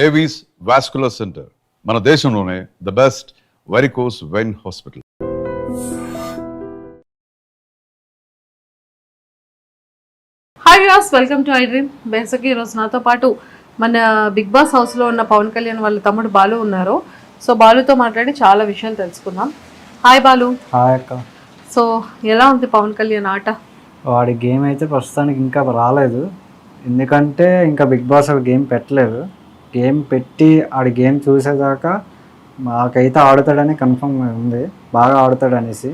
Avis vascular centre మన దేశంలోనే the best varicose vein hospital. Hi viewers, welcome to I dream. బేసిక్గా ఈరోజు నాతో పాటు మన బిగ్ బాస్ హౌస్లో ఉన్న పవన్ కళ్యాణ్ వాళ్ళ తమ్ముడు బాలు ఉన్నారు. సో బాలుతో మాట్లాడి చాలా విషయాలు తెలుసుకుందాం. హాయ్ బాలు. హాయ్ అక్క. సో ఎలా ఉంది పవన్ కళ్యాణ్ ఆట? వాడి గేమ్ అయితే ప్రస్తుతానికి ఇంకా రాలేదు, ఎందుకంటే ఇంకా బిగ్ బాస్ గేమ్ పెట్టలేదు. గేమ్ పెట్టి ఆడి గేమ్ చూసేదాకా మాకైతే ఆడుతాడని కన్ఫర్మ్ ఉంది, బాగా ఆడుతాడు అనేసి.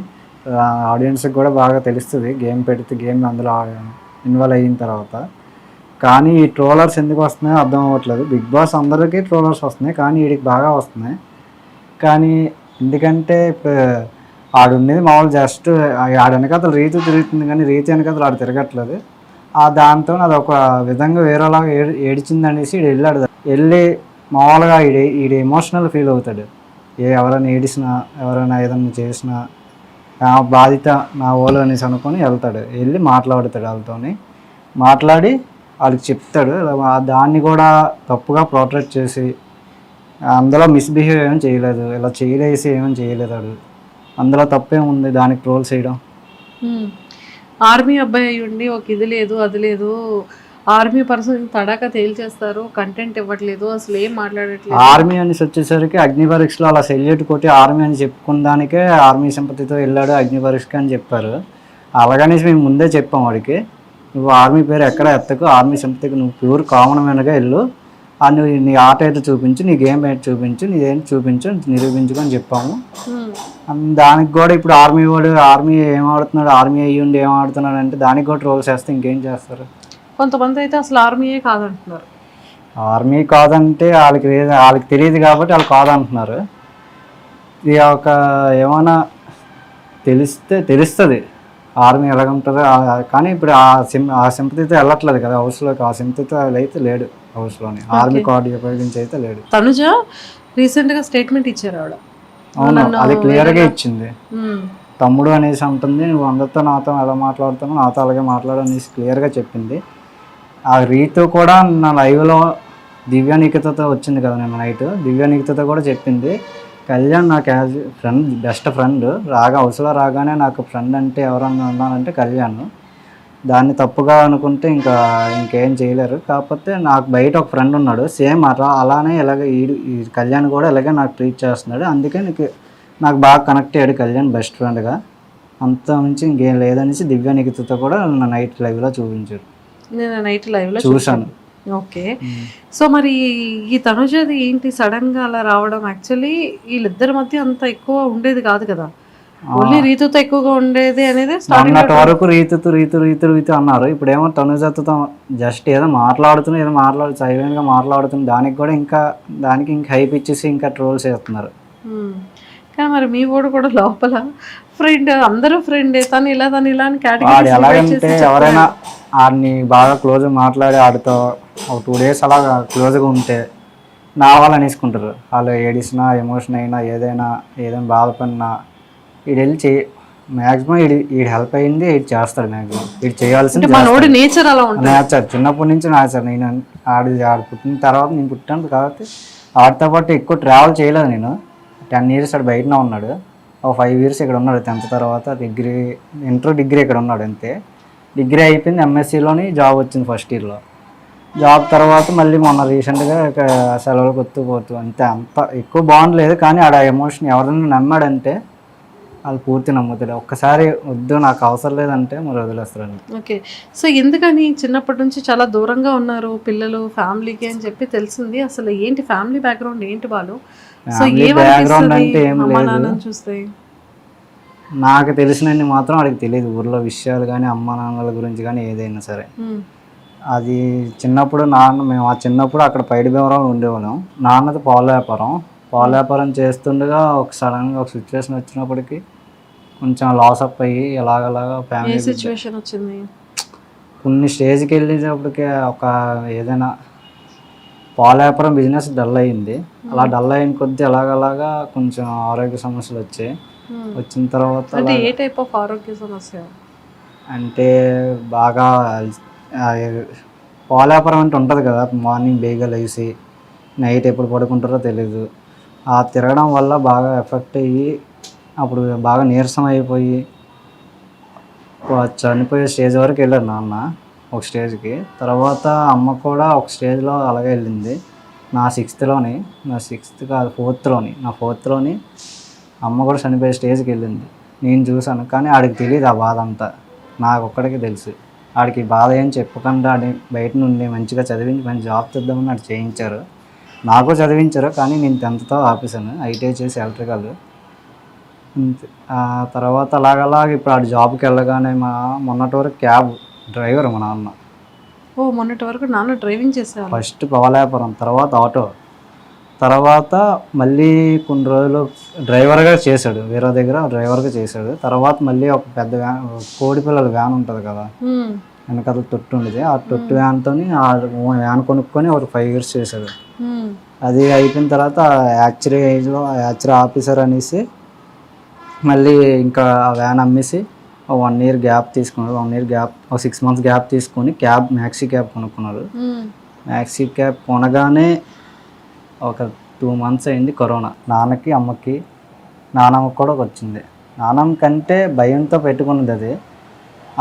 ఆడియన్స్కి కూడా బాగా తెలుస్తుంది గేమ్ పెడితే, గేమ్ అందులో ఇన్వాల్వ్ అయిన తర్వాత. కానీ ఈ ట్రోలర్స్ ఎందుకు వస్తున్నాయో అర్థం అవ్వట్లేదు. బిగ్ బాస్ అందరికీ ట్రోలర్స్ వస్తున్నాయి, కానీ వీడికి బాగా వస్తున్నాయి. కానీ ఎందుకంటే ఆడు ఉండేది మామూలు జస్ట్ ఆడ వెనకాతలు రీతి తిరుగుతుంది, కానీ రీతి వెనకాతలు ఆడు తిరగట్లేదు. దాంతో అది ఒక విధంగా వేరేలాగా ఏడిచింది అనేసి వెళ్ళాడు. వెళ్ళి మామూలుగా ఈడు ఎమోషనల్ ఫీల్ అవుతాడు. ఎవరైనా ఏడిసినా, ఎవరైనా ఏదైనా చేసినా బాధిత నా ఓలు అనేసి అనుకొని వెళ్తాడు. వెళ్ళి మాట్లాడుతాడు వాళ్ళతోని, మాట్లాడి వాళ్ళకి చెప్తాడు. దాన్ని కూడా తప్పుగా పోర్ట్రేట్ చేసి అందులో మిస్బిహేవ్ ఏమీ చేయలేదు, ఇలా చేయలేసి ఏమీ చేయలేదు. వాడు అందులో తప్పేముంది దానికి ట్రోల్ చేయడం? ఆర్మీ అబ్బాయి అయ్యి ఉండి ఒక ఇది లేదు అది లేదు, ఆర్మీ పర్సన్ తడాక తేల్చేస్తారు, కంటెంట్ ఇవ్వట్లేదు, అసలు ఏం మాట్లాడట్లేదు. ఆర్మీ అనేసి వచ్చేసరికి అగ్ని పరీక్షలో అలా సెల్యూట్ కొట్టి ఆర్మీ అని చెప్పుకున్న దానికే ఆర్మీ సింపతితో వెళ్ళాడు అగ్ని పరీక్షకి అని చెప్పారు. అలాగనేసి మేము ముందే చెప్పాం వాడికి, నువ్వు ఆర్మీ పేరు ఎక్కడ ఎత్తకు, ఆర్మీ సింపతికి నువ్వు ప్యూర్ కామన్ మ్యాన్గా వెళ్ళు, నువ్వు నీ ఆట అయితే చూపించు, నీ గేమ్ అయితే చూపించు, నీదేంటి చూపించు, నిరూపించుకొని చెప్పాము. దానికి కూడా ఇప్పుడు ఆర్మీ వాడు ఆర్మీ ఏం ఆడుతున్నాడు, ఆర్మీ అయ్యి ఉండి ఏం ఆడుతున్నాడు అంటే దానికి కూడా ట్రోల్ చేస్తే ఇంకేం చేస్తారు? కొంతమంది అయితే అసలు ఆర్మీయే కాదంటున్నారు. ఆర్మీ కాదంటే వాళ్ళకి తెలియదు కాబట్టి వాళ్ళు కాదంటున్నారు. ఇది ఒక ఏమైనా తెలుస్తుంది ఆర్మీ ఎలాగుంటుందో. కానీ ఇప్పుడు ఆ సింపతితో వెళ్ళట్లేదు కదా హౌస్లోకి, ఆ సింపతితో అయితే లేడు హౌస్లోని, ఆర్మీ కార్డు ఉపయోగించి అయితే లేడు. తనుజ రీసెంట్గా స్టేట్మెంట్ ఇచ్చారు ఆవిడ. అవును, అది క్లియర్గా ఇచ్చింది. తమ్ముడు అనేసి ఉంటుంది, నువ్వు అందరితో నాతో ఎలా మాట్లాడుతున్నావు నాతో అలాగే మాట్లాడు అనేసి క్లియర్గా చెప్పింది. ఆ రీతు కూడా నా లైవ్లో దివ్యానికితతో వచ్చింది కదా నేను నైట్, దివ్యానికితతో కూడా చెప్పింది, కళ్యాణ్ నాకు యాజ్ ఫ్రెండ్, బెస్ట్ ఫ్రెండ్, హౌస్లో రాగానే నాకు ఫ్రెండ్ అంటే ఎవరన్నా ఉన్నానంటే కళ్యాణ్. దాన్ని తప్పుగా అనుకుంటే ఇంకేం చేయలేరు. కాకపోతే నాకు బయట ఒక ఫ్రెండ్ ఉన్నాడు సేమ్ అలానే ఇలాగే ఈ కళ్యాణ్ కూడా ఇలాగే నాకు ట్రీట్ చేస్తున్నాడు, అందుకే నాకు బాగా కనెక్ట్ అయ్యాడు కళ్యాణ్ బెస్ట్ ఫ్రెండ్గా. అంత మించి ఇంకేం లేదనేసి దివ్యానికితతో కూడా నా నైట్ లైవ్లో చూపించాడు. నేను నైట్ లైవ్లో చూశాను. ఓకే. సో మరి ఈ తనుజది ఏంటి సడన్గా అలా రావడం? యాక్చువల్లీ వీళ్ళిద్దరి మధ్య అంత ఎక్కువ ఉండేది కాదు కదా, ఓన్లీ రీతుతో ఎక్కువగా ఉండేది అనేది అన్నటి వరకు రీతు అన్నారు. ఇప్పుడేమో తనుజతో జస్ట్ ఏదో సైలెంట్గా మాట్లాడుతుంది, దానికి కూడా ఇంకా హైప్ ఇచ్చేసి ఇంకా ట్రోల్స్ చేస్తున్నారు. కానీ మరి మీ వాడు కూడా లోపల ఫ్రెండ్, అందరూ ఫ్రెండే, తను ఇలా అని కేటగిరీ ఎలాగంటే ఎవరైనా ఆడిని బాగా క్లోజ్గా మాట్లాడి ఆడితో ఒక 2 days అలా క్లోజ్గా ఉంటే నా వాళ్ళు అనేసుకుంటారు. వాళ్ళు ఏడిసినా, ఎమోషన్ అయినా, ఏదైనా బాధపడినా వీడు వెళ్ళి మ్యాక్సిమం వీడు హెల్ప్ అయింది వీడు చేస్తాడు. మ్యాక్సిమం వీడు చేయాల్సింది నేచర్, చిన్నప్పటి నుంచి నేచర్. నేను ఆడు పుట్టిన తర్వాత నేను పుట్టాను కాబట్టి ఆడితో పాటు ఎక్కువ ట్రావెల్ చేయలేదు. నేను 10 years ఆడు బయటనే ఉన్నాడు, ఒక 5 years ఇక్కడ ఉన్నాడు. 10th తర్వాత డిగ్రీ ఇక్కడ ఉన్నాడు అంతే. డిగ్రీ అయిపోయింది, ఎంఎస్సీలోని జాబ్ వచ్చింది ఫస్ట్ ఇయర్లో. జాబ్ తర్వాత మళ్ళీ మొన్న రీసెంట్గా సెలవులకు పోతూ అంతే. అంత ఎక్కువ బాగుండలేదు, కానీ ఆడ ఎమోషన్ ఎవరైనా నమ్మాడంటే వాళ్ళు పూర్తి నమ్ముతాడు. ఒక్కసారి వద్దు నాకు అవసరం లేదంటే మరి వదిలేస్తారండి. ఓకే. సో ఎందుకని చిన్నప్పటి నుంచి చాలా దూరంగా ఉన్నారు పిల్లలు ఫ్యామిలీకి అని చెప్పి తెలిసింది. అసలు ఏంటి ఫ్యామిలీ బ్యాక్గ్రౌండ్ ఏంటి వాళ్ళు? సో బ్యాక్గ్రౌండ్ అంటే ఏం లేదు, చూస్తే నాకు తెలిసినన్ని మాత్రం వాడికి తెలియదు ఊర్లో విషయాలు కానీ అమ్మ నాన్నల గురించి కానీ ఏదైనా సరే. అది చిన్నప్పుడు మేము చిన్నప్పుడు అక్కడ పైడి బేవరం ఉండేవాళ్ళం. నాన్నది పాల వ్యాపారం చేస్తుండగా సడన్గా ఒక సిచ్యువేషన్ వచ్చినప్పటికీ కొంచెం లాస్ అప్ అయ్యి ఎలాగలాగా ఫ్యామిలీ సిచ్యువేషన్ వచ్చింది. కొన్ని స్టేజ్కి వెళ్ళేటప్పటికే ఏదైనా పాల వ్యాపారం బిజినెస్ డల్ అయ్యింది. అలా డల్ అయిన కొద్దీ అలాగలాగా కొంచెం ఆరోగ్య సమస్యలు వచ్చాయి. వచ్చిన తర్వాత అంటే ఏ టైప్ ఆఫ్ ఆరోగ్య సమస్య అంటే బాగా పాల వ్యాపారం అంటే ఉంటుంది కదా, మార్నింగ్ బేగా లేచి నైట్ ఎప్పుడు పడుకుంటారో తెలీదు. ఆ తిరగడం వల్ల బాగా ఎఫెక్ట్ అయ్యి అప్పుడు బాగా నీరసం అయిపోయి చనిపోయే స్టేజ్ వరకు వెళ్ళారు నాన్న ఒక స్టేజ్కి. తర్వాత అమ్మ కూడా ఒక స్టేజ్లో అలాగే వెళ్ళింది. నా సిక్స్త్ కాదు ఫోర్త్లోని అమ్మ కూడా చనిపోయే స్టేజ్కి వెళ్ళింది. నేను చూశాను, కానీ ఆడికి తెలియదు ఆ బాధ అంతా. నాకు ఒక్కడికి తెలుసు. ఆడికి బాధ ఏం చెప్పకుండా ఆడి బయట నుండి మంచిగా చదివించి మంచి జాబ్ తెద్దామని ఆడు చేయించారు. నాకు చదివించారు, కానీ నేను 10th ఆపేసాను. ఐటీఐ చేసి ఎలక్ట్రికల్. ఆ తర్వాత అలాగలాగ ఇప్పుడు ఆడు జాబ్కి వెళ్ళగానే మొన్నటి వరకు క్యాబ్ డ్రైవర్ మా నాన్న. ఓ మొన్నటి వరకు నాన్న డ్రైవింగ్ చేసేవాళ్ళు. ఫస్ట్ పవలాపురం, తర్వాత ఆటో, తర్వాత మళ్ళీ కొన్ని రోజులు డ్రైవర్గా చేశాడు. వేరే దగ్గర డ్రైవర్గా చేశాడు. తర్వాత మళ్ళీ ఒక పెద్ద వ్యాన్, కోడి పిల్లల వ్యాన్ ఉంటుంది కదా, వెనకాల తొట్టు ఉండేది. ఆ తొట్టు వ్యాన్తో ఆ వ్యాన్ కొనుక్కొని ఒక 5 years చేశాడు. అది అయిపోయిన తర్వాత యాక్చురీ ఆఫీసర్ అనేసి మళ్ళీ ఇంకా ఆ వ్యాన్ అమ్మేసి 1 year గ్యాప్ తీసుకున్నాడు. 1 year గ్యాప్, ఒక 6 months గ్యాప్ తీసుకొని మ్యాక్సీ క్యాబ్ కొనుక్కున్నాడు. మ్యాక్సీ క్యాబ్ కొనగానే ఒక 2 months అయింది కరోనా. నాన్నకి అమ్మకి నానమ్మకి కూడా వచ్చింది. నానమ్మ కంటే భయంతో పెట్టుకున్నది అది.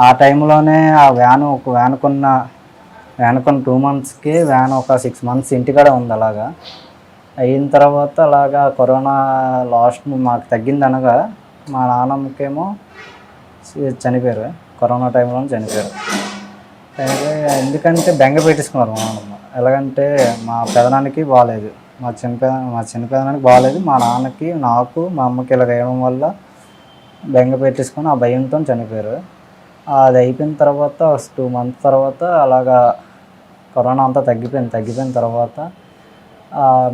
ఆ టైంలోనే ఆ ఒక వ్యాన్ కొన్న 2 monthsకి వ్యాన్ ఒక 6 months ఇంటికాడ ఉంది. అలాగా అయిన తర్వాత అలాగా కరోనా లాస్ట్ మాకు తగ్గింది అనగా మా నాన్నమ్మకేమో చనిపోయారు. కరోనా టైంలోనే చనిపోయారు. ఎందుకంటే బెంగ పెట్టేసుకున్నారు మా నాన్నమ్మ. ఎలాగంటే మా పెదనానికి బాగాలేదు, మా చిన్నపెదనానికి బాగాలేదు, మా నాన్నకి, నాకు, మా అమ్మకి ఇలా వేయడం వల్ల బెంగ పెట్టేసుకొని ఆ భయంతో చనిపోయారు. అది అయిపోయిన తర్వాత 2 months తర్వాత అలాగా కరోనా అంతా తగ్గిపోయిన తర్వాత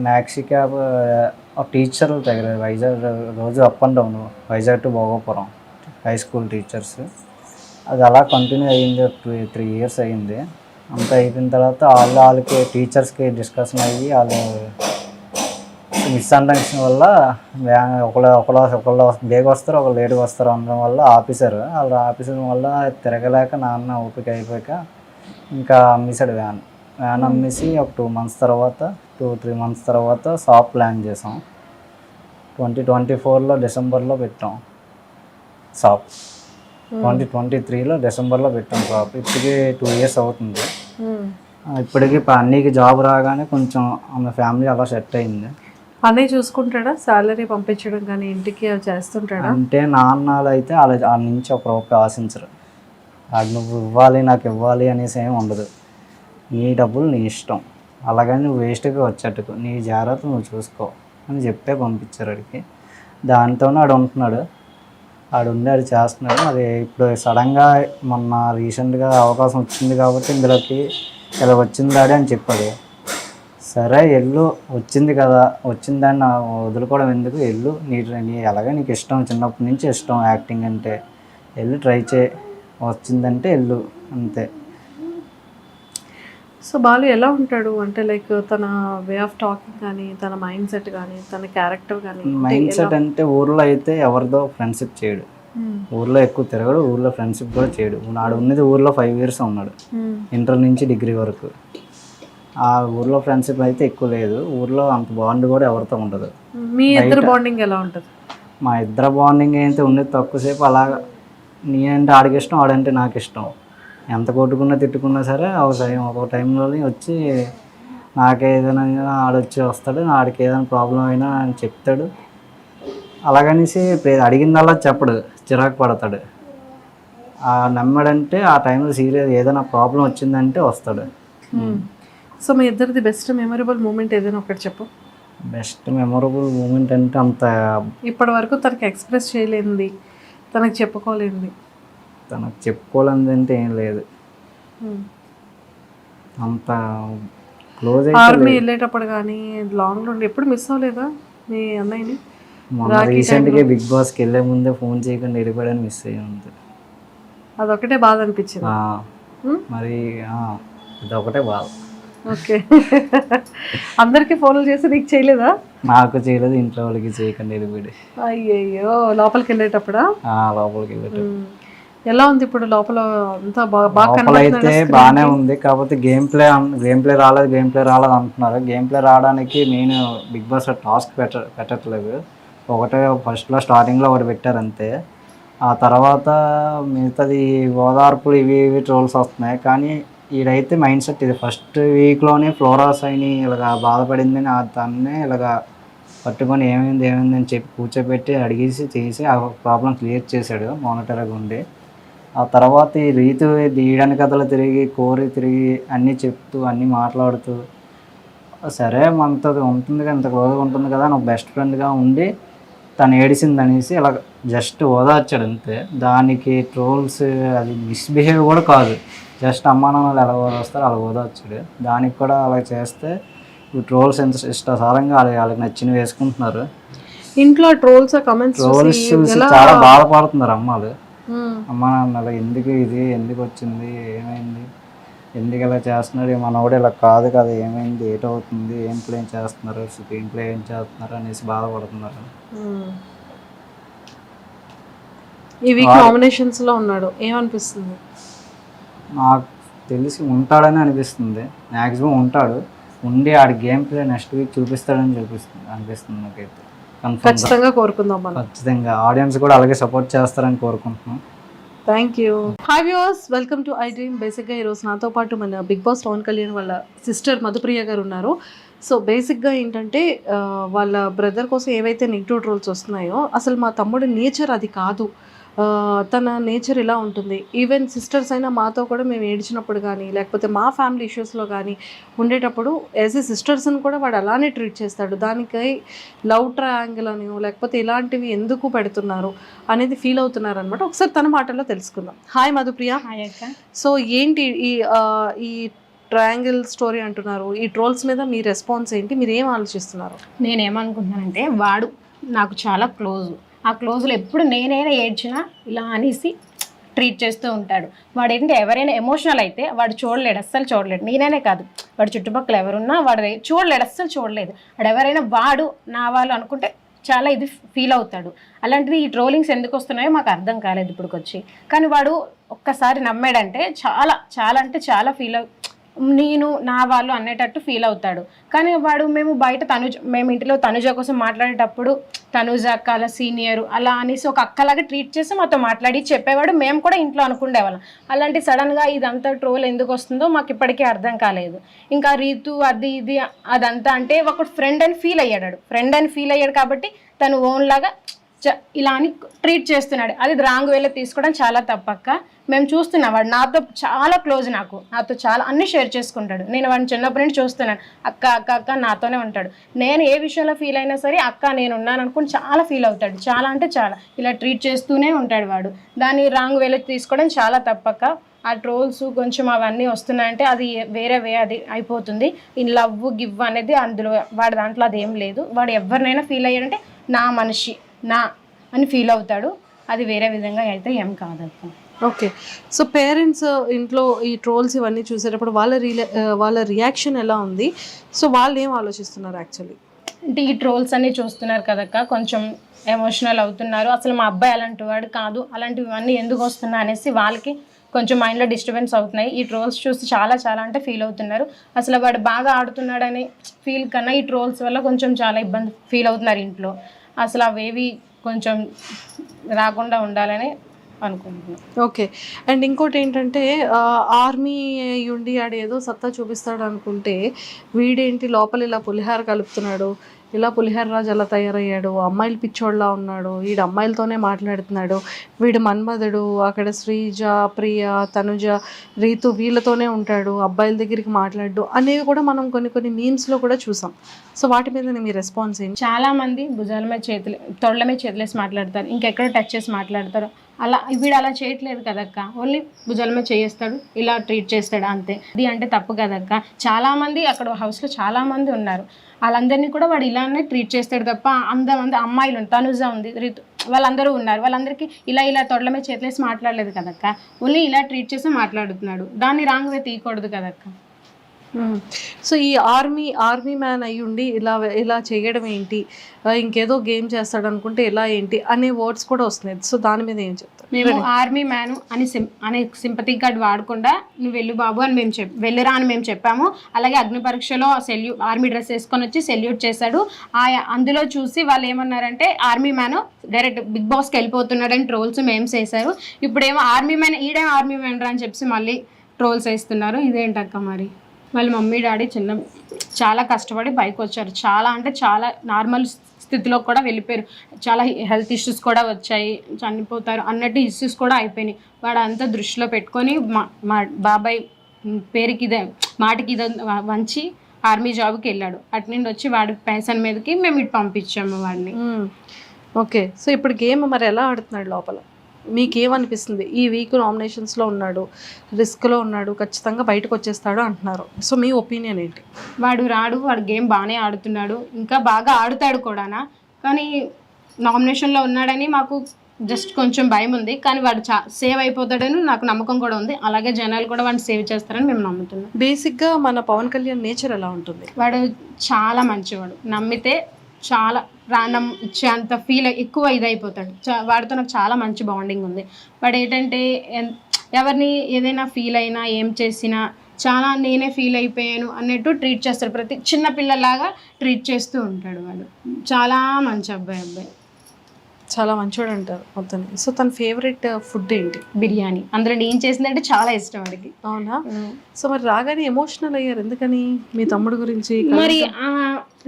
మ్యాక్సీ క్యాబ్ టీచర్లు తగిలారు. వైజాగ్ రోజు up and down, Vizag to Bhogapuram high school teachers. అది అలా కంటిన్యూ అయ్యింది. 3 years అయ్యింది. అంతా అయిపోయిన తర్వాత వాళ్ళకి టీచర్స్కి డిస్కషన్ అయ్యి వాళ్ళు మిస్అండర్స్టాండింగ్ వల్ల ఒకళ్ళు బేగ వస్తారు, ఒకళ్ళు లేట్గా వస్తారు అనడం వల్ల ఆఫీసర్ వల్ల తిరగలేక నాన్న ఓపిక అయిపోయాక ఇంకా అమ్మేశాడు వ్యాన్ అమ్మేసి ఒక 2 months తర్వాత 2-3 months తర్వాత షాప్ ప్లాన్ చేసాం. 2024 డిసెంబర్లో పెట్టాం షాప్. 2023 డిసెంబర్లో పెట్టాం షాప్. ఇప్పటికి 2 years అవుతుంది. ఇప్పటికి అన్నీకి జాబ్ రాగానే కొంచెం ఆమె ఫ్యామిలీ అలా సెట్ అయింది. అన్నీ చూసుకుంటాడా? శాలరీ పంపించడం కానీ ఇంటికి చేస్తుంటాడా? అంటే నాన్నలు అయితే వాళ్ళ నుంచి ఒక రూపాయి ఆశించరు. అది నువ్వు ఇవ్వాలి, నాకు ఇవ్వాలి అనేసి ఏమి ఉండదు. నీ డబ్బులు నీ ఇష్టం, అలాగని నువ్వు వేస్ట్గా వచ్చేట్టుకు నీ జాగ్రత్త నువ్వు చూసుకో అని చెప్పే పంపించారు అడిగి. దానితోనే ఆడు ఉంటున్నాడు. ఆడు చేస్తున్నాడు. అది ఇప్పుడు సడన్గా మొన్న రీసెంట్గా అవకాశం వచ్చింది కాబట్టి ఇందులోకి ఇలా వచ్చింది డాడీ అని చెప్పాడు. సరే వెళ్ళు, వచ్చింది కదా, వచ్చిందాన్ని వదులుకోవడం ఎందుకు, వెళ్ళు, నీ అలాగే నీకు ఇష్టం, చిన్నప్పటి నుంచి ఇష్టం యాక్టింగ్ అంటే, వెళ్ళు ట్రై చేయి, వచ్చిందంటే వెళ్ళు అంతే. సో బాలు ఎలా ఉంటాడు అంటే లైక్ తన వే ఆఫ్ టాకింగ్ కానీ, తన మైండ్ సెట్ కానీ, తన క్యారెక్టర్ కానీ? మైండ్ సెట్ అంటే ఊర్లో అయితే ఎవరిదో ఫ్రెండ్షిప్ చేయడు, ఊర్లో ఎక్కువ తిరగడు, ఊర్లో ఫ్రెండ్షిప్ కూడా చేయడు. నాడు ఉన్నది ఊర్లో 5 years ఉన్నాడు, ఇంటర్ నుంచి డిగ్రీ వరకు. ఆ ఊర్లో ఫ్రెండ్షిప్ అయితే ఎక్కువ లేదు. ఊర్లో అంత బాండ్ కూడా ఎవరితో ఉండదు. మీ ఇద్దరు బాండింగ్ ఎలా ఉంటుంది? మా ఇద్దరు బాండింగ్ అయితే ఉండేది తక్కువసేపు. అలాగా నేనంటే ఆడికి ఇష్టం, ఆడంటే నాకు ఇష్టం. ఎంత కొట్టుకున్నా తిట్టుకున్నా సరే ఒక టైంలో వచ్చి నాకేదైనా ఆడొచ్చి వస్తాడు, ఆడికి ఏదైనా ప్రాబ్లం అయినా అని చెప్తాడు. అలాగనేసి అడిగిందల్లా చెప్పడు, చిరాకు పడతాడు. నమ్మాడంటే ఆ టైంలో సీరియస్ ఏదైనా ప్రాబ్లం వచ్చిందంటే వస్తాడు. సో మీ ఇద్దరిది బెస్ట్ మెమరబుల్ మూమెంట్ ఏదైనా ఒకటి చెప్పు. బెస్ట్ మెమరబుల్ మూమెంట్ అంటే అంత ఇప్పటి వరకు తనకి ఎక్స్ప్రెస్ చేయలేనిది, తనకు చెప్పుకోలేనిది? తనకు చెప్పుకోవాలని అంటే ఏం లేదు. అంత క్లోజ్ ఆర్మీ వెళ్ళేటప్పుడు కానీ లాంగ్ నుండి ఎప్పుడు మిస్ అవ్వలేదా మీ అన్నయ్యని? మొన్న రీసెంట్గా బిగ్ బాస్కి వెళ్ళే ముందే ఫోన్ చేయకుండా వెళ్ళిపోయాడని మిస్ అయ్యి ఉంది. అదొకటే బాధ అనిపించింది మరి. ఇదొకటే బాధ. ఓకే. అందరికి ఫోన్లు చేసి నీకు చేయలేదా? నాకు చేయలేదు, ఇంట్లో వాళ్ళకి చేయకుండా వెళ్ళిపోయాడు. అయ్యయ్యో, లోపలికి వెళ్ళేటప్పుడా? లోపలికి వెళ్ళేటప్పుడు. ఎలా ఉంది ఇప్పుడు లోపల అంతా బాగా లోపల అయితే బాగానే ఉంది, కాకపోతే గేమ్ ప్లే రాలేదు అంటున్నారు. గేమ్ ప్లే రావడానికి మెయిన్ బిగ్ బాస్ టాస్క్ పెట్టట్లేదు. ఒకటే ఫస్ట్లో స్టార్టింగ్లో ఒకటి పెట్టారు అంతే. ఆ తర్వాత మిగతాది ఓదార్పులు ఇవి ట్రోల్స్ వస్తున్నాయి. కానీ ఈడైతే మైండ్ సెట్ ఇది ఫస్ట్ వీక్లోనే ఫ్లోరాస్ అయిని ఇలాగ బాధపడిందని దాన్నే ఇలాగ పట్టుకొని ఏమైంది అని చెప్పి కూర్చోబెట్టి అడిగేసి చేసి ఆ ప్రాబ్లం క్లియర్ చేశాడు మానిటర్గా ఉండి. ఆ తర్వాత ఈ రీతు తీయడానికి కథలు తిరిగి అన్నీ చెప్తూ అన్నీ మాట్లాడుతూ సరే మనతో ఉంటుంది కదా, ఇంత క్లోజ్గా ఉంటుంది కదా, నాకు బెస్ట్ ఫ్రెండ్గా ఉండి తను ఏడిసింది అనేసి ఇలా జస్ట్ ఓదార్చాడు అంతే. దానికి ట్రోల్స్ అది మిస్బిహేవ్ కూడా కాదు, జస్ట్ అమ్మా నాన్నలు ఎలా ఓదార్స్తారో అలా ఓదార్చాడు. దానికి కూడా అలా చేస్తే ఈ ట్రోల్స్ ఎంత ఇష్టసారంగా వాళ్ళకి నచ్చినవి వేసుకుంటున్నారు. ఇంట్లో ట్రోల్స్ కమెంట్స్ చూసి చాలా బాధపడుతున్నారు అమ్మాలు. అమ్మ నాన్నలు ఎందుకు వచ్చింది, ఏమైంది, ఎందుకు ఇలా చేస్తున్నాడు, మనోడు ఇలా కాదు కదా, ఏమైంది, ఏటవుతుంది, ఏం ప్లే చేస్తున్నారు, స్క్రీన్ ప్లే ఏం చేస్తున్నారు అనేసి బాధపడుతున్నారు. ఈ వీక్ నామినేషన్స్ లో ఉన్నాడు, ఏమనిపిస్తుంది? నాకు తెలిసి ఉంటాడని అనిపిస్తుంది, మ్యాక్సిమం ఉంటాడు. ఉండి ఆడి గేమ్ ప్లే నెక్స్ట్ వీక్ చూపిస్తాడని అనిపిస్తుంది నాకైతే. ఖచ్చితంగా కోరుకుందాం మనం. ఖచ్చితంగా ఆడియన్స్ కూడా అలాగే సపోర్ట్ చేస్తారని కోరుకుంటున్నాం. Thank you. Hi viewers, welcome to I dream. బేసిక్గా ఈరోజు నాతో పాటు మన బిగ్ బాస్ పవన్ కళ్యాణ్ వాళ్ళ సిస్టర్ మధుప్రియ గారు ఉన్నారు. సో బేసిక్గా ఏంటంటే వాళ్ళ బ్రదర్ కోసం ఏవైతే నెగిటివ్ ట్రోల్స్ వస్తున్నాయో, అసలు మా తమ్ముడి నేచర్ అది కాదు, తన నేచర్ ఇలా ఉంటుంది. ఈవెన్ సిస్టర్స్ అయినా మాతో కూడా మేము ఏడ్చినప్పుడు కానీ లేకపోతే మా ఫ్యామిలీ ఇష్యూస్లో కానీ ఉండేటప్పుడు యాజ్ ఏ సిస్టర్స్ని కూడా వాడు అలానే ట్రీట్ చేస్తాడు. దానికై లవ్ ట్రయాంగిల్ అని లేకపోతే ఇలాంటివి ఎందుకు పెడుతున్నారు అనేది ఫీల్ అవుతున్నారు అనమాట. ఒకసారి తన మాటల్లో తెలుసుకుందాం. హాయ్ మధుప్రియ. హాయ్ అక్క. సో ఏంటి ఈ ట్రయాంగిల్ స్టోరీ అంటున్నారు, ఈ ట్రోల్స్ మీద మీ రెస్పాన్స్ ఏంటి, మీరు ఏం ఆలోచిస్తున్నారు? నేనేమనుకుంటున్నానంటే వాడు నాకు చాలా క్లోజ్. ఆ క్లోజ్లో ఎప్పుడు నేనైనా ఏడ్చినా ఇలా అనేసి ట్రీట్ చేస్తూ ఉంటాడు. వాడు ఏంటంటే ఎవరైనా ఎమోషనల్ అయితే వాడు చూడలేడు, అస్సలు చూడలేడు. నేనైనా కాదు, వాడు చుట్టుపక్కల ఎవరున్నా వాడు చూడలేడు, అస్సలు చూడలేదు. వాడు ఎవరైనా వాడు నా వాళ్ళు అనుకుంటే చాలా ఇది ఫీల్ అవుతాడు. అలాంటిది ఈ ట్రోలింగ్స్ ఎందుకు వస్తున్నాయో మాకు అర్థం కాలేదు ఇప్పటికొచ్చి. కానీ వాడు ఒక్కసారి నమ్మాడంటే చాలా చాలా అంటే చాలా నేను నా వాళ్ళు అనేటట్టు ఫీల్ అవుతాడు. కానీ వాడు మేము ఇంటిలో తనుజ కోసం మాట్లాడేటప్పుడు తనుజ అక్క అలా సీనియర్ అలా అనేసి ఒక అక్కలాగా ట్రీట్ చేసి మాతో మాట్లాడి చెప్పేవాడు. మేము కూడా ఇంట్లో అనుకుండేవాళ్ళం. అలాంటి సడన్గా ఇదంతా ట్రోల్ ఎందుకు వస్తుందో మాకు ఇప్పటికీ అర్థం కాలేదు. ఇంకా రీతు అది ఇది అదంతా అంటే ఒక ఫ్రెండ్ అని ఫీల్ అయ్యాడు కాబట్టి తను ఓన్ లాగా ఇలా అని ట్రీట్ చేస్తున్నాడు. అది రాంగ్ వేలో తీసుకోవడం చాలా తప్పక్క. మేము చూస్తున్నాం, వాడు నాతో చాలా క్లోజ్, నాతో చాలా అన్ని షేర్ చేసుకుంటాడు. నేను వాడిని చిన్నప్పటి నుంచి చూస్తున్నాను. అక్క అక్క అక్క నాతోనే ఉంటాడు. నేను ఏ విషయంలో ఫీల్ అయినా సరే అక్క నేను ఉన్నాను అనుకుని చాలా ఫీల్ అవుతాడు. చాలా అంటే చాలా ఇలా ట్రీట్ చేస్తూనే ఉంటాడు వాడు. దాన్ని రాంగ్ వేలో తీసుకోవడం చాలా తప్పక్క. ఆ ట్రోల్స్ కొంచెం అవన్నీ వస్తున్నాయంటే అది వేరే అది అయిపోతుంది. ఈ లవ్ గివ్ అనేది అందులో వాడి దాంట్లో అదేం లేదు. వాడు ఎవరినైనా ఫీల్ అయ్యాడంటే నా మనిషి నా అని ఫీల్ అవుతాడు. అది వేరే విధంగా అయితే ఏం కాదక్క. ఓకే. సో పేరెంట్స్ ఇంట్లో ఈ ట్రోల్స్ ఇవన్నీ చూసేటప్పుడు వాళ్ళ రియాక్షన్ ఎలా ఉంది? సో వాళ్ళు ఏం ఆలోచిస్తున్నారు యాక్చువల్లీ? అంటే ఈ ట్రోల్స్ అన్నీ చూస్తున్నారు కదక్క, కొంచెం ఎమోషనల్ అవుతున్నారు. అసలు మా అబ్బాయి అలాంటి వాడు కాదు, అలాంటివన్నీ ఎందుకు వస్తున్నాయి అనేసి వాళ్ళకి కొంచెం మైండ్లో డిస్టర్బెన్స్ అవుతున్నాయి. ఈ ట్రోల్స్ చూసి చాలా చాలా అంటే ఫీల్ అవుతున్నారు. అసలు వాడు బాగా ఆడుతున్నాడని ఫీల్ కన్నా ఈ ట్రోల్స్ వల్ల కొంచెం చాలా ఇబ్బంది ఫీల్ అవుతున్నారు ఇంట్లో. అసలు అవేవి కొంచెం రాకుండా ఉండాలని అనుకుంటున్నాను. ఓకే. అండ్ ఇంకోటి ఏంటంటే ఆర్మీ ఉండి ఆడేదో సత్తా చూపిస్తాడు అనుకుంటే వీడేంటి లోపల ఇలా పులిహార కలుపుతున్నాడు, ఇలా పులిహార రాజు అలా తయారయ్యాడు, అమ్మాయిలు పిచ్చోళ్ళలా ఉన్నాడు, వీడు అమ్మాయిలతోనే మాట్లాడుతున్నాడు, వీడు మన్మధుడు, అక్కడ శ్రీజ, ప్రియ, తనుజ, రీతు వీళ్ళతోనే ఉంటాడు, అబ్బాయిల దగ్గరికి మాట్లాడు అనేవి కూడా మనం కొన్ని మీమ్స్లో కూడా చూసాం. సో వాటి మీద మీ రెస్పాన్స్ ఏంటి? చాలా మంది భుజాల మీద తొడల మీద చేతులేసి మాట్లాడతారు, ఇంకెక్కడో టచ్ చేసి మాట్లాడతారు. అలా వీడు అలా చేయట్లేదు కదక్క, ఓన్లీ భుజాల మీద చేస్తాడు, ఇలా ట్రీట్ చేస్తాడు అంతే. ఇది అంటే తప్పు కదక్క. చాలామంది అక్కడ హౌస్లో చాలామంది ఉన్నారు, వాళ్ళందరినీ కూడా వాడు ఇలానే ట్రీట్ చేస్తాడు తప్ప అంతమంది అమ్మాయిలు తనుజ ఉంది, రీతు వాళ్ళందరూ ఉన్నారు, వాళ్ళందరికీ ఇలా తొడల మీద చేతులేసి మాట్లాడలేదు కదక్క. ఓన్లీ ఇలా ట్రీట్ చేసి మాట్లాడుతున్నాడు. దాన్ని రాంగ్ వే తీయకూడదు కదక్క. సో ఈ ఆర్మీ మ్యాన్ అయి ఉండి ఇలా చేయడం ఏంటి, ఇంకేదో గేమ్ చేస్తాడు అనుకుంటే ఇలా ఏంటి అనే వర్డ్స్ కూడా వస్తున్నాయి. సో దాని మీద ఏం చెప్తారు? మేము ఆర్మీ మ్యాన్ అనే సింపతి కార్డ్ వాడకుండా నువ్వు వెళ్ళు బాబు అని మేము వెళ్ళురా అని మేము చెప్పాము. అలాగే అగ్ని పరీక్షలో ఆర్మీ డ్రెస్ వేసుకొని వచ్చి సెల్యూట్ చేశాడు. అందులో చూసి వాళ్ళు ఏమన్నారంటే ఆర్మీ మ్యాన్ డైరెక్ట్ బిగ్ బాస్కి వెళ్ళిపోతున్నాడని ట్రోల్స్ మేము చేశారు. ఇప్పుడేమో ఆర్మీ మ్యాన్ ఈడేమో ఆర్మీ మ్యాన్ రా అని చెప్పి మళ్ళీ ట్రోల్స్ వేస్తున్నారు. ఇదేంటక్క మరి? వాళ్ళ మమ్మీ డాడీ చాలా కష్టపడి పైకి వచ్చారు. చాలా అంటే చాలా నార్మల్ స్థితిలో కూడా వెళ్ళిపోయారు. చాలా హెల్త్ ఇష్యూస్ కూడా వచ్చాయి, చనిపోతారు అన్నట్టు ఇష్యూస్ కూడా అయిపోయినాయి. వాడు అంతా దృష్టిలో పెట్టుకొని మా బాబాయ్ పేరుకి మాటికి వంచి ఆర్మీ జాబ్కి వెళ్ళాడు. అటు నుండి వచ్చి వాడి పెన్షన్ మీదకి మేము ఇటు పంపించాము వాడిని. ఓకే, సో ఇప్పుడు గేమ్ మరి ఎలా ఆడుతున్నాడు లోపల? మీకేమనిపిస్తుంది? ఈ వీక్ నామినేషన్స్లో ఉన్నాడు, రిస్క్లో ఉన్నాడు, ఖచ్చితంగా బయటకు వచ్చేస్తాడు అంటున్నారు. సో మీ ఒపీనియన్ ఏంటి? వాడు గేమ్ బాగానే ఆడుతున్నాడు, ఇంకా బాగా ఆడుతాడు కూడానా. కానీ నామినేషన్లో ఉన్నాడని మాకు జస్ట్ కొంచెం భయం ఉంది. కానీ వాడు సేవ్ అయిపోతాడని నాకు నమ్మకం కూడా ఉంది. అలాగే జనాలు కూడా వాడిని సేవ్ చేస్తారని మేము నమ్ముతున్నాం. బేసిక్గా మన పవన్ కళ్యాణ్ నేచర్ ఎలా ఉంటుంది? వాడు చాలా మంచివాడు. నమ్మితే చాలా ప్రాణం ఇచ్చేంత ఎక్కువ ఇదైపోతాడు. వాడితో నాకు చాలా మంచి బాండింగ్ ఉంది. వాడు ఏంటంటే ఎవరిని ఏదైనా ఫీల్ అయినా ఏం చేసినా చాలా నేనే ఫీల్ అయిపోయాను అన్నట్టు ట్రీట్ చేస్తాడు. ప్రతి చిన్న పిల్లలాగా ట్రీట్ చేస్తూ ఉంటాడు. వాడు చాలా మంచి అబ్బాయి. చాలా మంచివాడు అంటారు మొత్తం. సో తన ఫేవరెట్ ఫుడ్ ఏంటి? బిర్యానీ. అందులో నేను చేసిందంటే చాలా ఇష్టం వాడికి. అవునా? సో మరి రాగానే ఎమోషనల్ అయ్యారు ఎందుకని? మీ తమ్ముడు గురించి మరి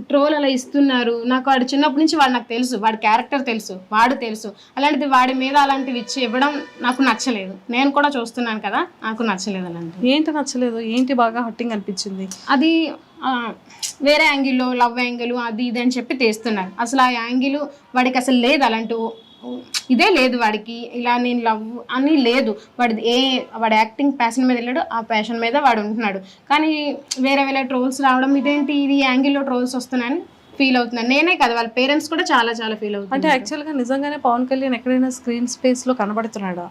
ట్రోల్ అలా ఇస్తున్నారు. నాకు వాడు చిన్నప్పటి నుంచి వాడు నాకు తెలుసు, వాడి క్యారెక్టర్ తెలుసు, వాడు తెలుసు. అలాంటిది వాడి మీద అలాంటివి ఇచ్చి ఇవ్వడం నాకు నచ్చలేదు. నేను కూడా చూస్తున్నాను కదా, నాకు నచ్చలేదు. అలాంటివి ఏంటి నచ్చలేదు? ఏంటి బాగా హట్టింగ్ అనిపించింది? అది వేరే యాంగిల్లో లవ్ యాంగిల్ అది ఇది అని చెప్పి తీస్తున్నారు. అసలు ఆ యాంగిల్ వాడికి అసలు లేదు. అలాంటి ఇదే లేదు వాడికి. ఇలా నేను లవ్ అని లేదు. వాడు యాక్టింగ్ ప్యాషన్ మీద వెళ్ళాడు, ఆ ప్యాషన్ మీద వాడు ఉంటున్నాడు. కానీ వేరే ట్రోల్స్ రావడం ఇదేంటి, ఇది యాంగిల్లో ట్రోల్స్ వస్తున్నాయని ఫీల్ అవుతున్నాను. నేనే కదా, వాళ్ళ పేరెంట్స్ కూడా చాలా చాలా ఫీల్ అవుతుంది. అంటే యాక్చువల్గా నిజంగానే పవన్ కళ్యాణ్ ఎక్కడైనా స్క్రీన్ స్పేస్లో కనబడుతున్నాడా?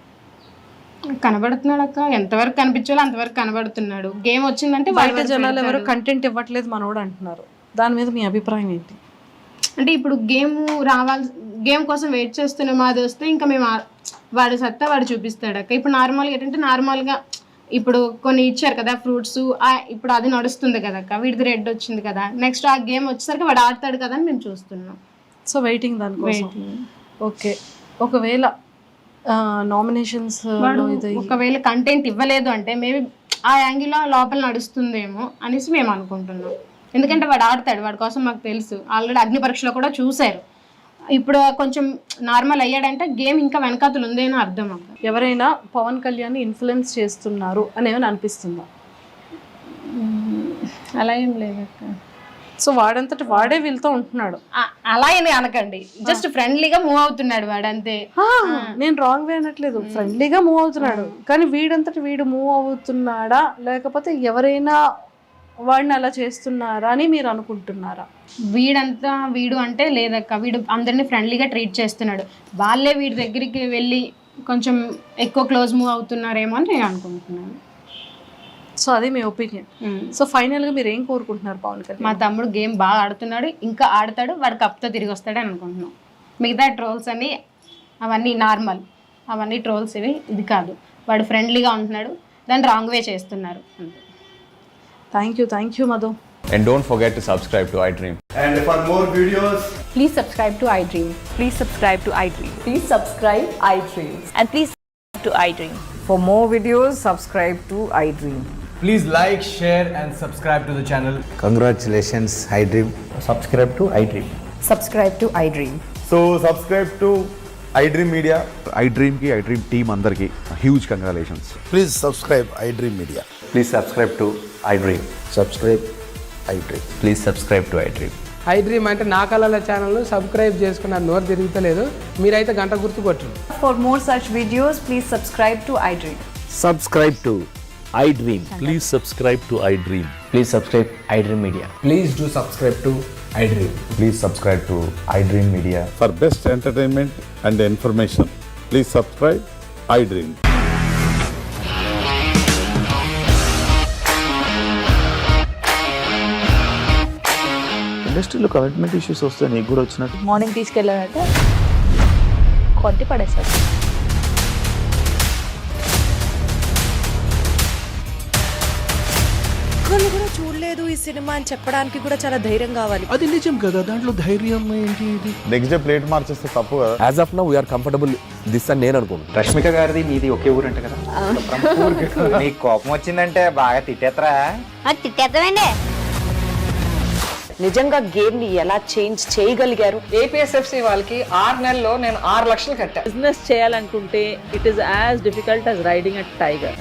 కనబడుతున్నాడు అక్క. ఎంతవరకు కనిపించాలో అంతవరకు కనబడుతున్నాడు. గేమ్ వచ్చిందంటే బయట జనాలు ఎవరు కంటెంట్ ఇవ్వట్లేదు మనోడు అంటున్నారు. దాని మీద మీ అభిప్రాయం ఏంటి? అంటే ఇప్పుడు గేమ్ కోసం వెయిట్ చేస్తున్నాం. అది వస్తే ఇంకా మేము వాడి సత్తా వాడు చూపిస్తాడు అక్క. ఇప్పుడు నార్మల్గా ఏంటంటే నార్మల్గా ఇప్పుడు కొన్ని ఇచ్చారు కదా ఫ్రూట్స్, ఇప్పుడు అది నడుస్తుంది కదా అక్క. వీడిది రెడ్ వచ్చింది కదా, నెక్స్ట్ ఆ గేమ్ వచ్చేసరికి వాడు ఆడతాడు కదా అని మేము చూస్తున్నాం. సో వెయిటింగ్ దానికోసం. ఓకే, ఒకవేళ నామినేషన్స్ ఒకవేళ కంటెంట్ ఇవ్వలేదు అంటే మేబీ ఆ యాంగిల్లో లోపల నడుస్తుందేమో అనేసి మేము అనుకుంటున్నాం. ఎందుకంటే వాడు ఆడతాడు, వాడి కోసం మాకు తెలుసు. ఆల్రెడీ అగ్ని పరీక్షలో కూడా చూశారు. ఇప్పుడు కొంచెం నార్మల్ అయ్యాడంటే గేమ్ ఇంకా వెనకాతలు ఉందేనో అర్థం. ఎవరైనా పవన్ కళ్యాణ్ ఇన్ఫ్లుయెన్స్ చేస్తున్నారు అని ఏమైనా అనిపిస్తుందా? అలా ఏం లేదక్క. సో వాడంతటి వాడే వీళ్ళతో ఉంటున్నాడు అలా ఏమి అనకండి, జస్ట్ ఫ్రెండ్లీగా మూవ్ అవుతున్నాడు వాడు అంతే. నేను రాంగ్ వే అనట్లేదు, ఫ్రెండ్లీగా మూవ్ అవుతున్నాడు. కానీ వీడంతటి వీడు మూవ్ అవుతున్నాడా లేకపోతే ఎవరైనా వాడిని అలా చేస్తున్నారా అని మీరు అనుకుంటున్నారా? వీడు అంటే లేదక్క, వీడు అందరినీ ఫ్రెండ్లీగా ట్రీట్ చేస్తున్నాడు. వాళ్ళే వీడి దగ్గరికి వెళ్ళి కొంచెం ఎక్కువ క్లోజ్ మూవ్ అవుతున్నారేమో అని నేను అనుకుంటున్నాను. సో అది మీ ఒపీనియన్. సో ఫైనల్గా మీరు ఏం కోరుకుంటున్నారు పవన్ కళ్యాణ్? మా తమ్ముడు గేమ్ బాగా ఆడుతున్నాడు, ఇంకా ఆడతాడు, వాడు కప్తో తిరిగి వస్తాడని అనుకుంటున్నాం. మిగతా ట్రోల్స్ అన్ని అవన్నీ నార్మల్, అవన్నీ ట్రోల్స్ ఇది కాదు. వాడు ఫ్రెండ్లీగా ఉంటున్నాడు, దాన్ని రాంగ్ వే చేస్తున్నారు. Thank you, Madhu. And don't forget to subscribe to iDream. And for more videos, please subscribe to iDream. Please subscribe to iDream. Please subscribe iDream. And please subscribe to iDream. For more videos, subscribe to iDream. please like, share and subscribe to the channel. Congratulations, iDream. Subscribe to iDream. Subscribe to iDream. So subscribe to iDream Media. iDream ki iDream team andarki huge congratulations. Please subscribe iDream Media. Please subscribe to iDream. Subscribe iDream. Please subscribe to iDream. iDream అంటే నా కళల channel subscribe చేసుకున్న నోరు తిరుగుతలేదు, మీరైతే గంట గుర్తు కొట్టండి. For more such videos, please subscribe to iDream. Subscribe to iDream. Please subscribe to iDream. Please subscribe iDream Media. Please do subscribe to iDream. Please subscribe to iDream Media. For best entertainment and information, please subscribe iDream. ఇండస్ట్రీలో commitment issues వస్తే నీకు కూడా వచ్చినట్టు. Morning తీసుకెళ్ళాడంటే కొట్టి పడేస్తాడు. ఒక్కళ్ళు కూడా చూడలేదు ఈ సినిమా అని చెప్పడానికి కూడా చాలా ధైర్యం కావాలి. అది నిజం కదా, దాంట్లో ధైర్యం ఏంటి? ఇది నెక్స్ట్ డే ప్లేట్ మార్చేస్తే తప్పు కదా. As of now we are comfortable this అని నేను అనుకుంటున్నాను. రష్మిక గారిది మీది ఒకే ఊరంట కదా. నీకు కోపం వచ్చిందంటే బాగా తిట్టేత్తరా? తిట్టేద్దామండి. నిజంగా గేమ్ ని ఎలా చేంజ్ చేయగలిగారు? ఏపీఎస్ఎఫ్సి వాళ్ళకి 6 నెలల్లో నేను 6 లక్షలు కట్టాను. బిజినెస్ చేయాలనుకుంటే it is as difficult as riding a tiger.